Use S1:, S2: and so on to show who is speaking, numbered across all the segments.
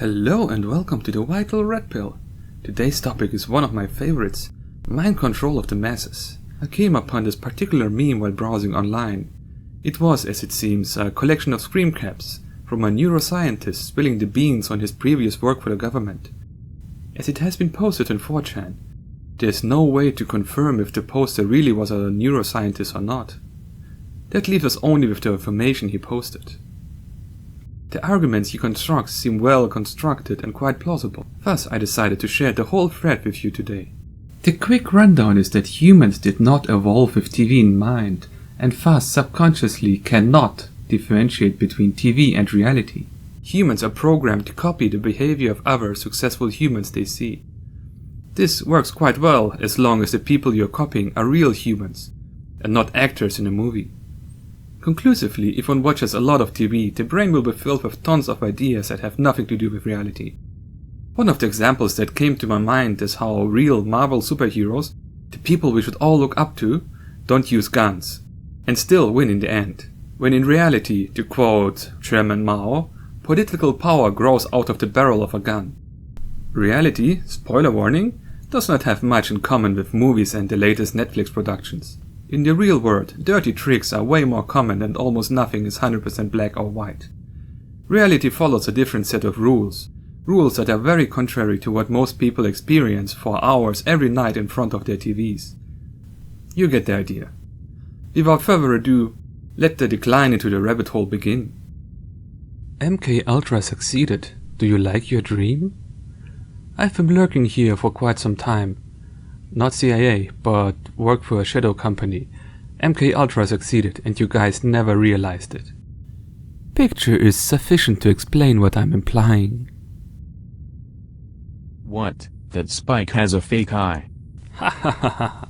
S1: Hello and welcome to the Vital Redpill. Today's topic is one of my favorites, mind control of the masses. I came upon this particular meme while browsing online. It was, as it seems, a collection of scream caps from a neuroscientist spilling the beans on his previous work for the government. As it has been posted on 4chan, there's no way to confirm if the poster really was a neuroscientist or not. That leaves us only with the information he posted. The arguments he constructs seem well constructed and quite plausible, thus I decided to share the whole thread with you today. The quick rundown is that humans did not evolve with TV in mind, and thus subconsciously cannot differentiate between TV and reality. Humans are programmed to copy the behavior of other successful humans they see. This works quite well as long as the people you're copying are real humans, and not actors in a movie. Conclusively, if one watches a lot of TV, the brain will be filled with tons of ideas that have nothing to do with reality. One of the examples that came to my mind is how real Marvel superheroes, the people we should all look up to, don't use guns, and still win in the end. When in reality, to quote Chairman Mao, political power grows out of the barrel of a gun. Reality, spoiler warning, does not have much in common with movies and the latest Netflix productions. In the real world, dirty tricks are way more common and almost nothing is 100% black or white. Reality follows a different set of rules that are very contrary to what most people experience for hours every night in front of their TVs. You get the idea. Without further ado, let the decline into the rabbit hole begin. MKULTRA succeeded. Do you like your dream? I've been lurking here for quite some time. Not CIA, but work for a shadow company. MKULTRA succeeded and you guys never realized it. Picture is sufficient to explain what I'm implying.
S2: What? That Spike has a fake eye.
S1: Ha ha ha ha.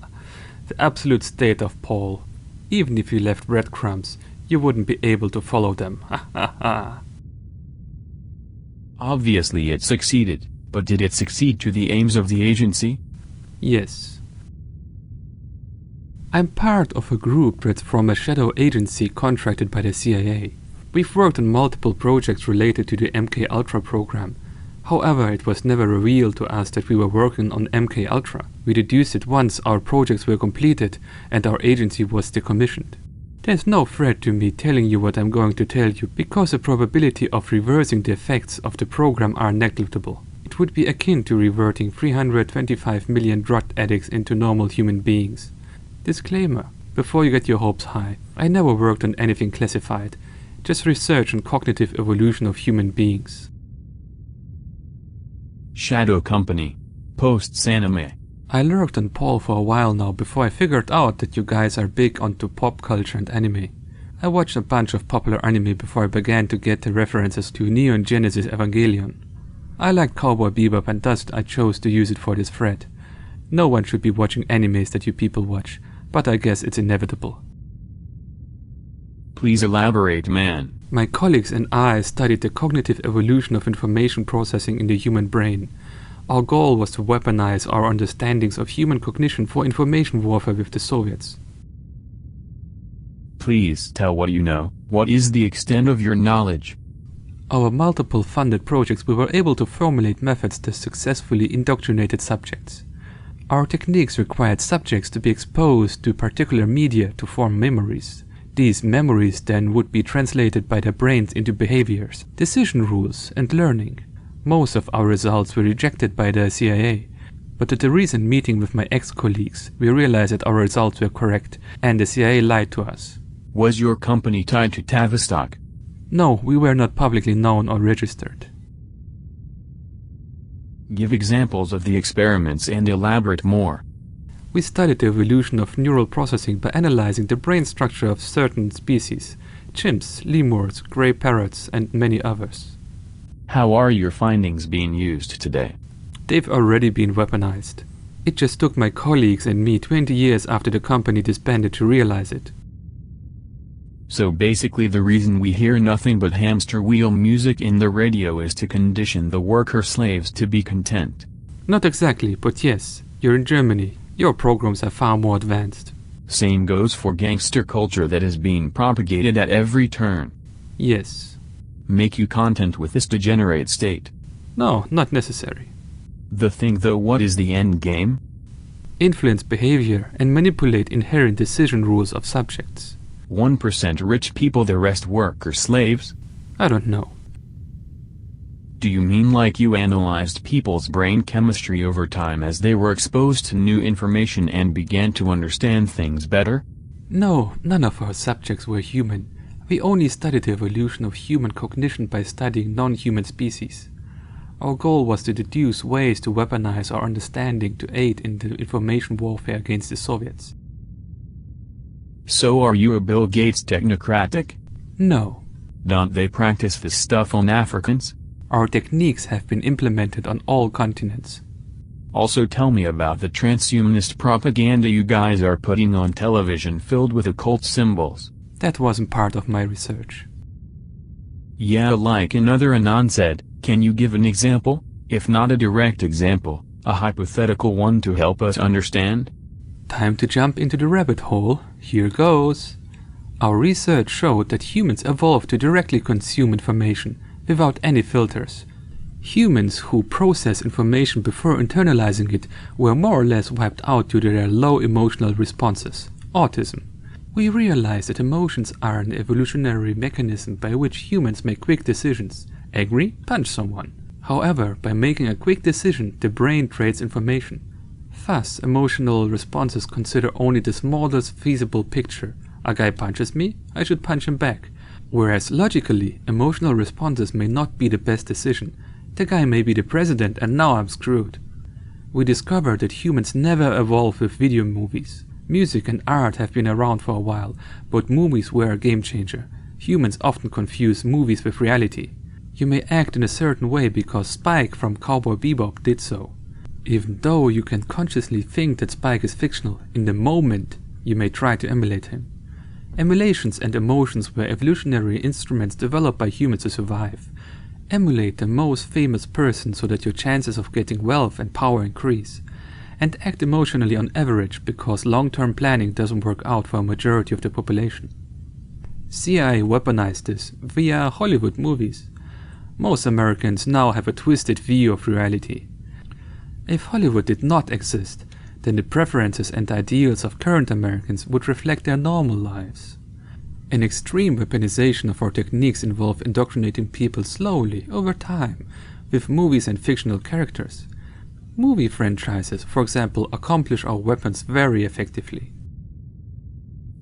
S1: The absolute state of Paul. Even if you left breadcrumbs, you wouldn't be able to follow them. Ha ha ha.
S2: Obviously it succeeded, but did it succeed to the aims of the agency?
S1: Yes. I'm part of a group that's from a shadow agency contracted by the CIA. We've worked on multiple projects related to the MKULTRA program. However, it was never revealed to us that we were working on MKULTRA. We deduced it once our projects were completed and our agency was decommissioned. There's no threat to me telling you what I'm going to tell you because the probability of reversing the effects of the program are negligible. It would be akin to reverting 325 million drug addicts into normal human beings. Disclaimer, before you get your hopes high, I never worked on anything classified, just research on cognitive evolution of human beings.
S2: Shadow Company. Posts anime.
S1: I lurked on Paul for a while now before I figured out that you guys are big onto pop culture and anime. I watched a bunch of popular anime before I began to get the references to Neon Genesis Evangelion. I liked Cowboy Bebop and thus I chose to use it for this thread. No one should be watching animes that you people watch, but I guess it's inevitable.
S2: Please elaborate, man.
S1: My colleagues and I studied the cognitive evolution of information processing in the human brain. Our goal was to weaponize our understandings of human cognition for information warfare with the Soviets.
S2: Please tell what you know. What is the extent of your knowledge?
S1: Our multiple funded projects we were able to formulate methods that successfully indoctrinated subjects. Our techniques required subjects to be exposed to particular media to form memories. These memories then would be translated by their brains into behaviors, decision rules, and learning. Most of our results were rejected by the CIA, but at a recent meeting with my ex-colleagues, we realized that our results were correct, and the CIA lied to us.
S2: Was your company tied to Tavistock?
S1: No, we were not publicly known or registered.
S2: Give examples of the experiments and elaborate more.
S1: We studied the evolution of neural processing by analyzing the brain structure of certain species, chimps, lemurs, grey parrots, and many others.
S2: How are your findings being used today?
S1: They've already been weaponized. It just took my colleagues and me 20 years after the company disbanded to realize it.
S2: So basically the reason we hear nothing but hamster wheel music in the radio is to condition the worker slaves to be content.
S1: Not exactly, but yes, you're in Germany. Your programs are far more advanced.
S2: Same goes for gangster culture that is being propagated at every turn.
S1: Yes.
S2: Make you content with this degenerate state.
S1: No, not necessary.
S2: The thing though, what is the end game?
S1: Influence behavior and manipulate inherent decision rules of subjects.
S2: 1% rich people, the rest worker slaves?
S1: I don't know.
S2: Do you mean like you analyzed people's brain chemistry over time as they were exposed to new information and began to understand things better?
S1: No, none of our subjects were human. We only studied the evolution of human cognition by studying non-human species. Our goal was to deduce ways to weaponize our understanding to aid in the information warfare against the Soviets.
S2: So are you a Bill Gates technocratic?
S1: No.
S2: Don't they practice this stuff on Africans?
S1: Our techniques have been implemented on all continents.
S2: Also tell me about the transhumanist propaganda you guys are putting on television filled with occult symbols.
S1: That wasn't part of my research.
S2: Yeah, like another Anon said, can you give an example? If not a direct example, a hypothetical one to help us understand?
S1: Time to jump into the rabbit hole. Here goes. Our research showed that humans evolved to directly consume information, without any filters. Humans who process information before internalizing it were more or less wiped out due to their low emotional responses. Autism. We realized that emotions are an evolutionary mechanism by which humans make quick decisions. Angry? Punch someone. However, by making a quick decision, the brain trades information. Thus, emotional responses consider only the smallest feasible picture. A guy punches me, I should punch him back. Whereas logically, emotional responses may not be the best decision. The guy may be the president and now I'm screwed. We discovered that humans never evolved with video movies. Music and art have been around for a while, but movies were a game changer. Humans often confuse movies with reality. You may act in a certain way because Spike from Cowboy Bebop did so. Even though you can consciously think that Spike is fictional, in the moment you may try to emulate him. Emulations and emotions were evolutionary instruments developed by humans to survive. Emulate the most famous person so that your chances of getting wealth and power increase. And act emotionally on average because long-term planning doesn't work out for a majority of the population. CIA weaponized this via Hollywood movies. Most Americans now have a twisted view of reality. If Hollywood did not exist, then the preferences and ideals of current Americans would reflect their normal lives. An extreme weaponization of our techniques involve indoctrinating people slowly, over time, with movies and fictional characters. Movie franchises, for example, accomplish our weapons very effectively.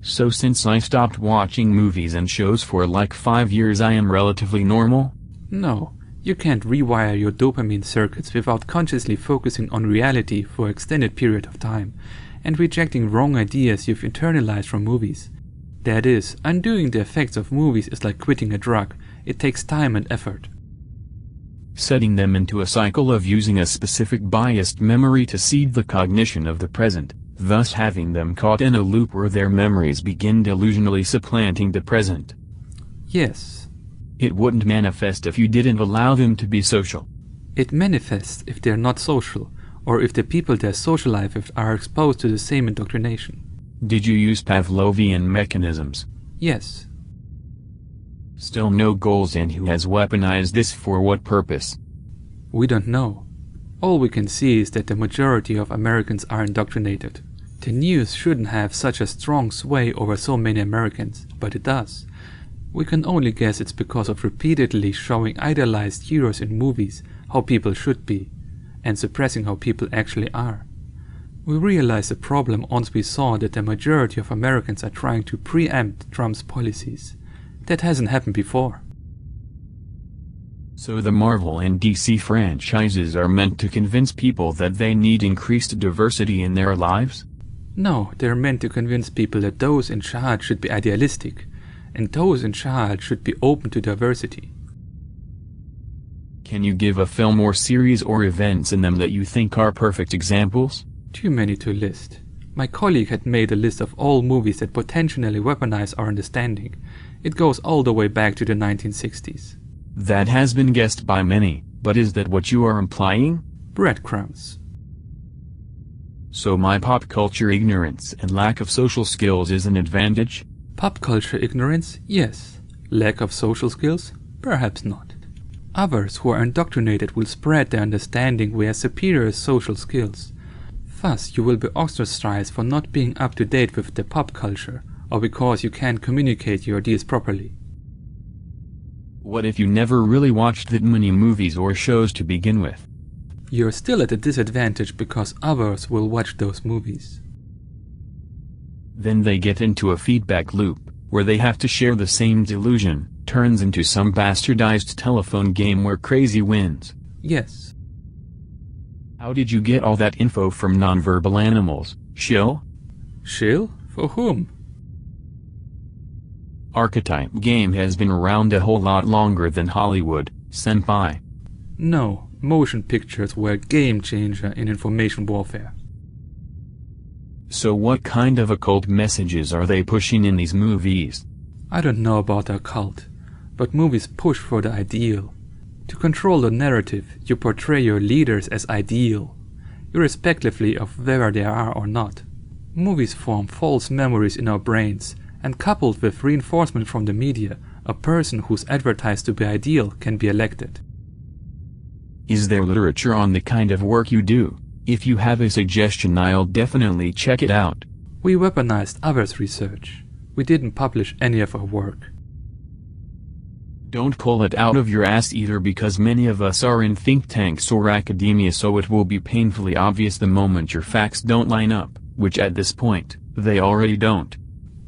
S2: So since I stopped watching movies and shows for like 5 years, I am relatively normal?
S1: No. You can't rewire your dopamine circuits without consciously focusing on reality for an extended period of time, and rejecting wrong ideas you've internalized from movies. That is, undoing the effects of movies is like quitting a drug. It takes time and effort.
S2: Setting them into a cycle of using a specific biased memory to seed the cognition of the present, thus having them caught in a loop where their memories begin delusionally supplanting the present.
S1: Yes.
S2: It wouldn't manifest if you didn't allow them to be social.
S1: It manifests if they're not social, or if the people they're socialized with are exposed to the same indoctrination.
S2: Did you use Pavlovian mechanisms?
S1: Yes.
S2: Still no goals, and who has weaponized this for what purpose?
S1: We don't know. All we can see is that the majority of Americans are indoctrinated. The news shouldn't have such a strong sway over so many Americans, but it does. We can only guess it's because of repeatedly showing idealized heroes in movies how people should be, and suppressing how people actually are. We realized the problem once we saw that the majority of Americans are trying to preempt Trump's policies. That hasn't happened before.
S2: So the Marvel and DC franchises are meant to convince people that they need increased diversity in their lives?
S1: No, they're meant to convince people that those in charge should be idealistic, and those in charge should be open to diversity.
S2: Can you give a film or series or events in them that you think are perfect examples?
S1: Too many to list. My colleague had made a list of all movies that potentially weaponize our understanding. It goes all the way back to the 1960s.
S2: That has been guessed by many, but is that what you are implying?
S1: Breadcrumbs.
S2: So my pop culture ignorance and lack of social skills is an advantage?
S1: Pop culture ignorance, yes. Lack of social skills, perhaps not. Others who are indoctrinated will spread their understanding via superior social skills. Thus, you will be ostracized for not being up to date with the pop culture, or because you can't communicate your ideas properly.
S2: What if you never really watched that many movies or shows to begin with?
S1: You're still at a disadvantage because others will watch those movies.
S2: Then they get into a feedback loop, where they have to share the same delusion, turns into some bastardized telephone game where crazy wins.
S1: Yes.
S2: How did you get all that info from nonverbal animals, Shill?
S1: Shill? For whom?
S2: Archetype game has been around a whole lot longer than Hollywood, senpai.
S1: No, motion pictures were a game changer in information warfare.
S2: So what kind of occult messages are they pushing in these movies?
S1: I don't know about the occult, but movies push for the ideal. To control the narrative, you portray your leaders as ideal, irrespectively of whether they are or not. Movies form false memories in our brains, and coupled with reinforcement from the media, a person who's advertised to be ideal can be elected.
S2: Is there literature on the kind of work you do? If you have a suggestion, I'll definitely check it out.
S1: We weaponized others' research. We didn't publish any of our work.
S2: Don't pull it out of your ass either, because many of us are in think tanks or academia, so it will be painfully obvious the moment your facts don't line up, which at this point, they already don't.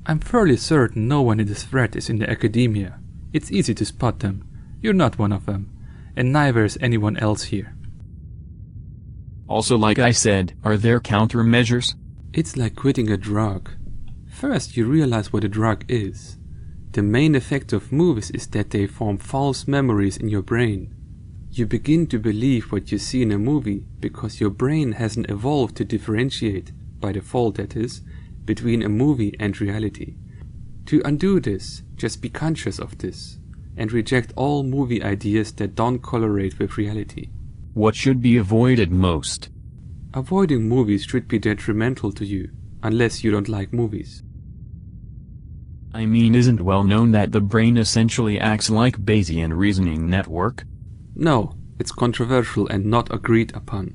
S1: I'm fairly certain no one in this thread is in the academia. It's easy to spot them. You're not one of them, and neither is anyone else here.
S2: Also, like I said, are there countermeasures?
S1: It's like quitting a drug. First you realize what a drug is. The main effect of movies is that they form false memories in your brain. You begin to believe what you see in a movie because your brain hasn't evolved to differentiate, by default that is, between a movie and reality. To undo this, just be conscious of this, and reject all movie ideas that don't correlate with reality.
S2: What should be avoided most?
S1: Avoiding movies should be detrimental to you, unless you don't like movies.
S2: I mean, isn't well known that the brain essentially acts like Bayesian reasoning network?
S1: No, it's controversial and not agreed upon.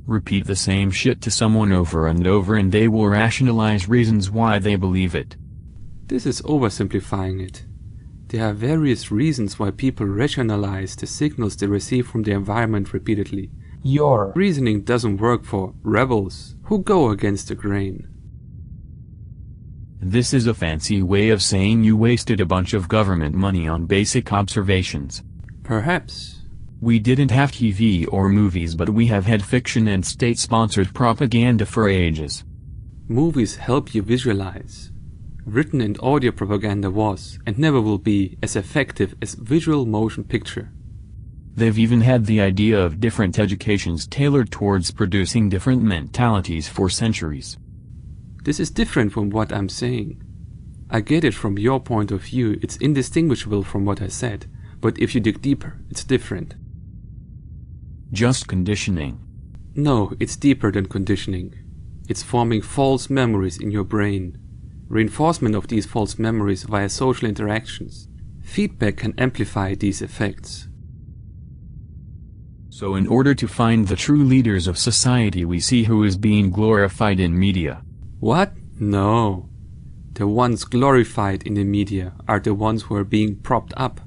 S2: Repeat the same shit to someone over and over and they will rationalize reasons why they believe it.
S1: This is oversimplifying it. There are various reasons why people rationalize the signals they receive from the environment repeatedly. Your reasoning doesn't work for rebels who go against the grain.
S2: This is a fancy way of saying you wasted a bunch of government money on basic observations.
S1: Perhaps.
S2: We didn't have TV or movies, but we have had fiction and state-sponsored propaganda for ages.
S1: Movies help you visualize. Written and audio propaganda was, and never will be, as effective as visual motion picture.
S2: They've even had the idea of different educations tailored towards producing different mentalities for centuries.
S1: This is different from what I'm saying. I get it from your point of view, it's indistinguishable from what I said, but if you dig deeper, it's different.
S2: Just conditioning.
S1: No, it's deeper than conditioning. It's forming false memories in your brain. Reinforcement of these false memories via social interactions. Feedback can amplify these effects.
S2: So in order to find the true leaders of society, we see who is being glorified in media.
S1: What? No. The ones glorified in the media are the ones who are being propped up.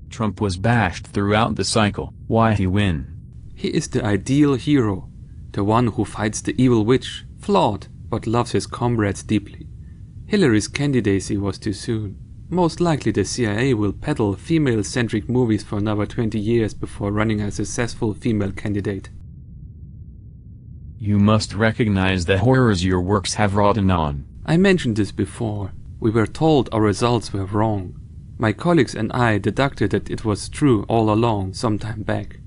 S2: Trump was bashed throughout the cycle. Why he win?
S1: He is the ideal hero, the one who fights the evil witch, flawed, but loves his comrades deeply. Hillary's candidacy was too soon. Most likely the CIA will peddle female-centric movies for another 20 years before running a successful female candidate.
S2: You must recognize the horrors your works have wrought on.
S1: I mentioned this before. We were told our results were wrong. My colleagues and I deducted that it was true all along some time back.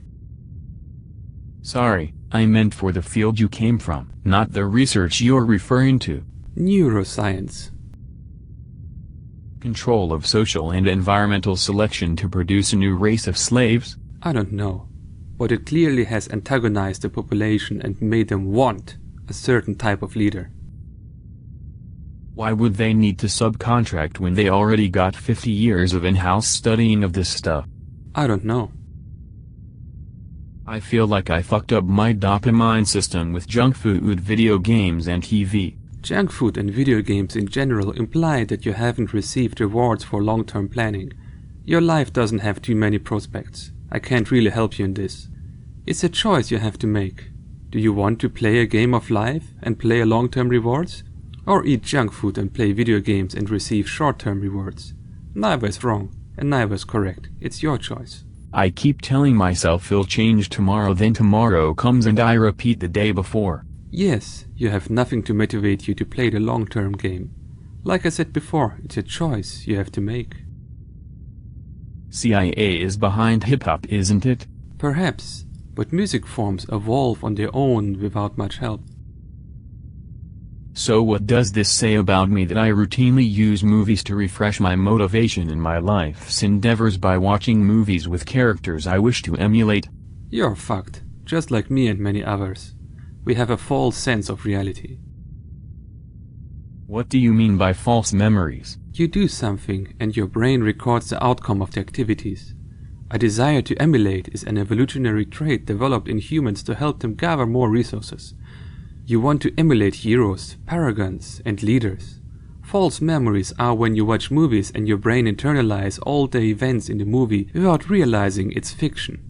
S2: Sorry, I meant for the field you came from, not the research you're referring to.
S1: Neuroscience.
S2: Control of social and environmental selection to produce a new race of slaves?
S1: I don't know, but it clearly has antagonized the population and made them want a certain type of leader.
S2: Why would they need to subcontract when they already got 50 years of in-house studying of this stuff?
S1: I don't know.
S2: I feel like I fucked up my dopamine system with junk food, video games and TV.
S1: Junk food and video games in general imply that you haven't received rewards for long-term planning. Your life doesn't have too many prospects. I can't really help you in this. It's a choice you have to make. Do you want to play a game of life and play a long-term rewards? Or eat junk food and play video games and receive short-term rewards? Neither is wrong, and neither is correct. It's your choice.
S2: I keep telling myself it'll change tomorrow, then tomorrow comes and I repeat the day before.
S1: Yes, you have nothing to motivate you to play the long-term game. Like I said before, it's a choice you have to make.
S2: CIA is behind hip-hop, isn't it?
S1: Perhaps, but music forms evolve on their own without much help.
S2: So what does this say about me that I routinely use movies to refresh my motivation in my life's endeavors by watching movies with characters I wish to emulate?
S1: You're fucked, just like me and many others. We have a false sense of reality.
S2: What do you mean by false memories?
S1: You do something and your brain records the outcome of the activities. A desire to emulate is an evolutionary trait developed in humans to help them gather more resources. You want to emulate heroes, paragons, and leaders. False memories are when you watch movies and your brain internalize all the events in the movie without realizing it's fiction.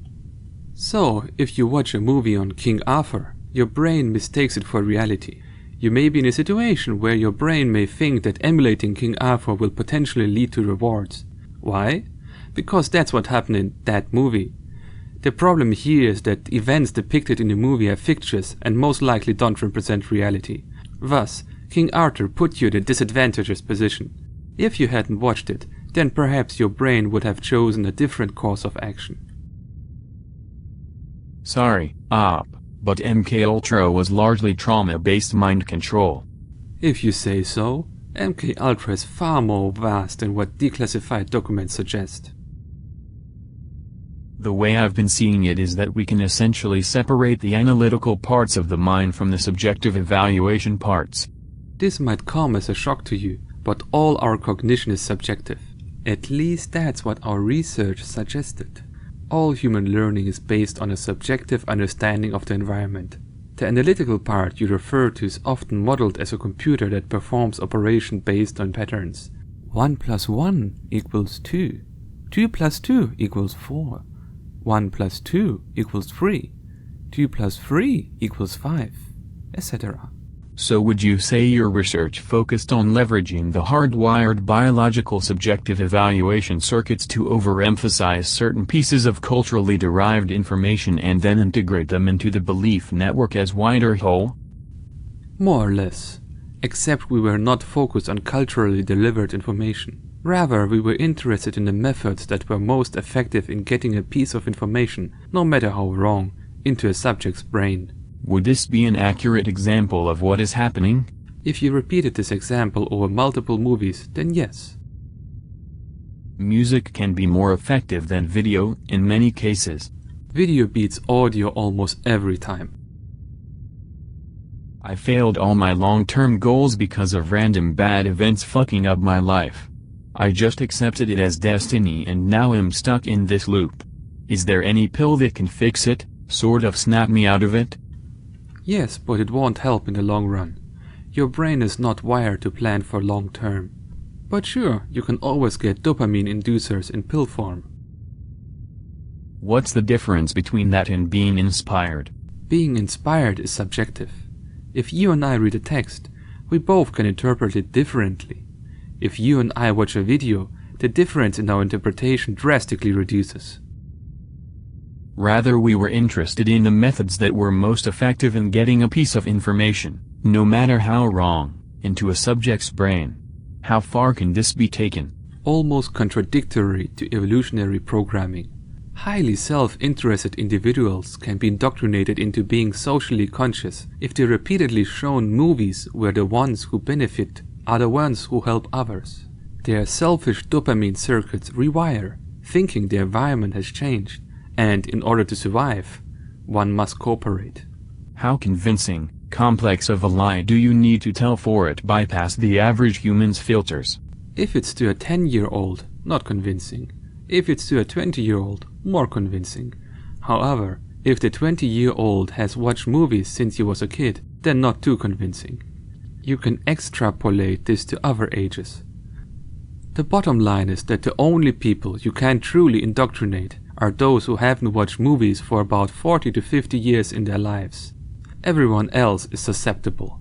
S1: So, if you watch a movie on King Arthur, your brain mistakes it for reality. You may be in a situation where your brain may think that emulating King Arthur will potentially lead to rewards. Why? Because that's what happened in that movie. The problem here is that events depicted in the movie are fictitious and most likely don't represent reality. Thus, King Arthur put you in a disadvantageous position. If you hadn't watched it, then perhaps your brain would have chosen a different course of action.
S2: Sorry, but MKULTRA was largely trauma-based mind control.
S1: If you say so, MKULTRA is far more vast than what declassified documents suggest.
S2: The way I've been seeing it is that we can essentially separate the analytical parts of the mind from the subjective evaluation parts.
S1: This might come as a shock to you, but all our cognition is subjective. At least that's what our research suggested. All human learning is based on a subjective understanding of the environment. The analytical part you refer to is often modeled as a computer that performs operation based on patterns. 1 + 1 = 2. 2 + 2 = 4. 1 + 2 = 3. 2 + 3 = 5, etc.
S2: So would you say your research focused on leveraging the hardwired biological subjective evaluation circuits to overemphasize certain pieces of culturally derived information and then integrate them into the belief network as wider whole?
S1: More or less, except we were not focused on culturally delivered information. Rather, we were interested in the methods that were most effective in getting a piece of information, no matter how wrong, into a subject's brain.
S2: Would this be an accurate example of what is happening?
S1: If you repeated this example over multiple movies, then yes.
S2: Music can be more effective than video in many cases.
S1: Video beats audio almost every time.
S2: I failed all my long-term goals because of random bad events fucking up my life. I just accepted it as destiny and now am stuck in this loop. Is there any pill that can fix it, sort of snap me out of it?
S1: Yes, but it won't help in the long run. Your brain is not wired to plan for long term. But sure, you can always get dopamine inducers in pill form.
S2: What's the difference between that and being inspired?
S1: Being inspired is subjective. If you and I read a text, we both can interpret it differently. If you and I watch a video, the difference in our interpretation drastically reduces.
S2: Rather, we were interested in the methods that were most effective in getting a piece of information, no matter how wrong, into a subject's brain. How far can this be taken?
S1: Almost contradictory to evolutionary programming. Highly self-interested individuals can be indoctrinated into being socially conscious if they're repeatedly shown movies where the ones who benefit are the ones who help others. Their selfish dopamine circuits rewire, thinking the environment has changed. And in order to survive, one must cooperate.
S2: How convincing, complex of a lie do you need to tell for it bypass the average human's filters?
S1: If it's to a 10-year-old, not convincing. If it's to a 20-year-old, more convincing. However, if the 20-year-old has watched movies since he was a kid, then not too convincing. You can extrapolate this to other ages. The bottom line is that the only people you can truly indoctrinate are those who haven't watched movies for about 40 to 50 years in their lives. Everyone else is susceptible.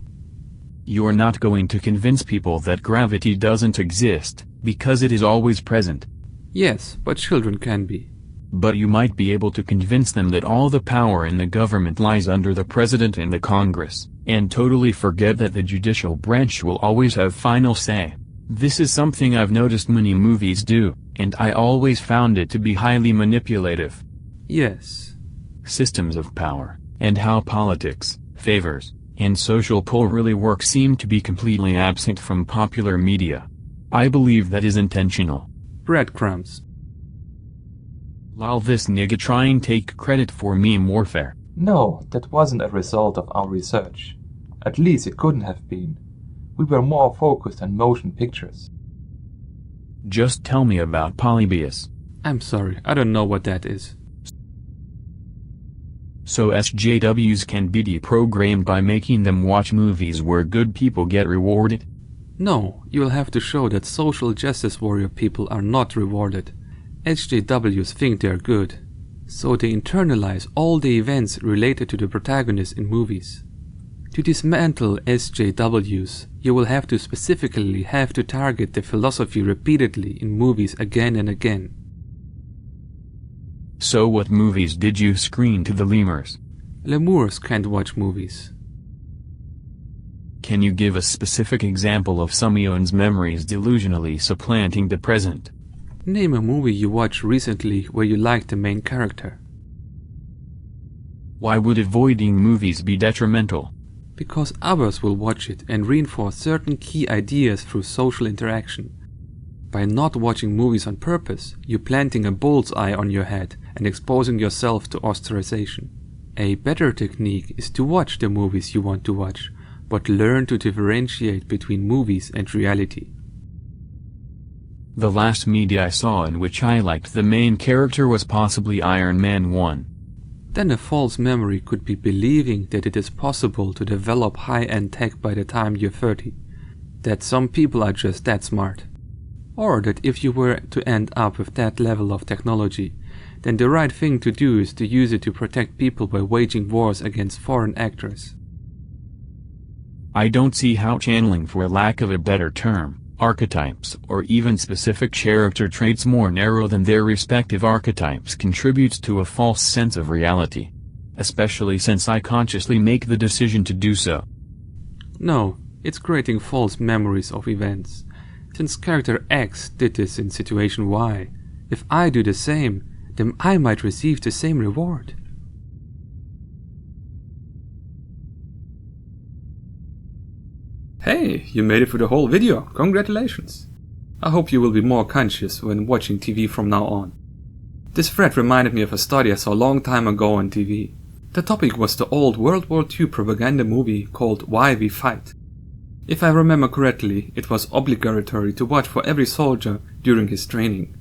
S2: You are not going to convince people that gravity doesn't exist, because it is always present.
S1: Yes, but children can be.
S2: But you might be able to convince them that all the power in the government lies under the president and the Congress, and totally forget that the judicial branch will always have final say. This is something I've noticed many movies do, and I always found it to be highly manipulative.
S1: Yes.
S2: Systems of power, and how politics, favors, and social pull really work seem to be completely absent from popular media. I believe that is intentional.
S1: Breadcrumbs.
S2: Lol, this nigga trying take credit for meme warfare.
S3: No, that wasn't a result of our research. At least it couldn't have been. We were more focused on motion pictures.
S2: Just tell me about Polybius.
S1: I'm sorry, I don't know what that is.
S2: So SJWs can be deprogrammed by making them watch movies where good people get rewarded?
S1: No, you'll have to show that social justice warrior people are not rewarded. SJWs think they're good, so they internalize all the events related to the protagonist in movies. To dismantle SJWs, you will have to specifically target the philosophy repeatedly in movies again and again.
S2: So what movies did you screen to the lemurs?
S1: Lemurs can't watch movies.
S2: Can you give a specific example of someone's memories delusionally supplanting the present?
S1: Name a movie you watched recently where you liked the main character.
S2: Why would avoiding movies be detrimental?
S1: Because others will watch it and reinforce certain key ideas through social interaction. By not watching movies on purpose, you're planting a bullseye on your head and exposing yourself to ostracization. A better technique is to watch the movies you want to watch, but learn to differentiate between movies and reality.
S2: The last media I saw in which I liked the main character was possibly Iron Man 1.
S1: Then a false memory could be believing that it is possible to develop high-end tech by the time you're 30. That some people are just that smart. Or that if you were to end up with that level of technology, then the right thing to do is to use it to protect people by waging wars against foreign actors.
S2: I don't see how channeling, for lack of a better term, archetypes or even specific character traits more narrow than their respective archetypes contributes to a false sense of reality. Especially since I consciously make the decision to do so.
S1: No, it's creating false memories of events. Since character X did this in situation Y, if I do the same, then I might receive the same reward.
S4: Hey, you made it through the whole video, congratulations! I hope you will be more conscious when watching TV from now on. This thread reminded me of a study I saw a long time ago on TV. The topic was the old World War II propaganda movie called Why We Fight. If I remember correctly, it was obligatory to watch for every soldier during his training.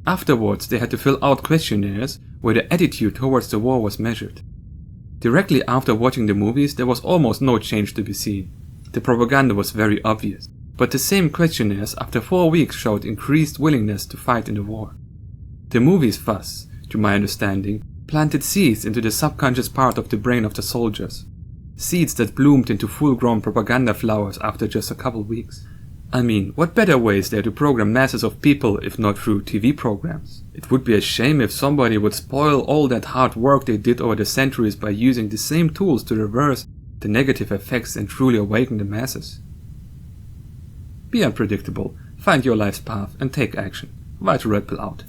S4: Afterwards, they had to fill out questionnaires where their attitude towards the war was measured. Directly after watching the movies, there was almost no change to be seen. The propaganda was very obvious, but the same questionnaires after 4 weeks showed increased willingness to fight in the war. The movies thus, to my understanding, planted seeds into the subconscious part of the brain of the soldiers. Seeds that bloomed into full-grown propaganda flowers after just a couple weeks. I mean, what better way is there to program masses of people if not through TV programs? It would be a shame if somebody would spoil all that hard work they did over the centuries by using the same tools to reverse the negative effects and truly awaken the masses. Be unpredictable, find your life's path and take action. Redpill out.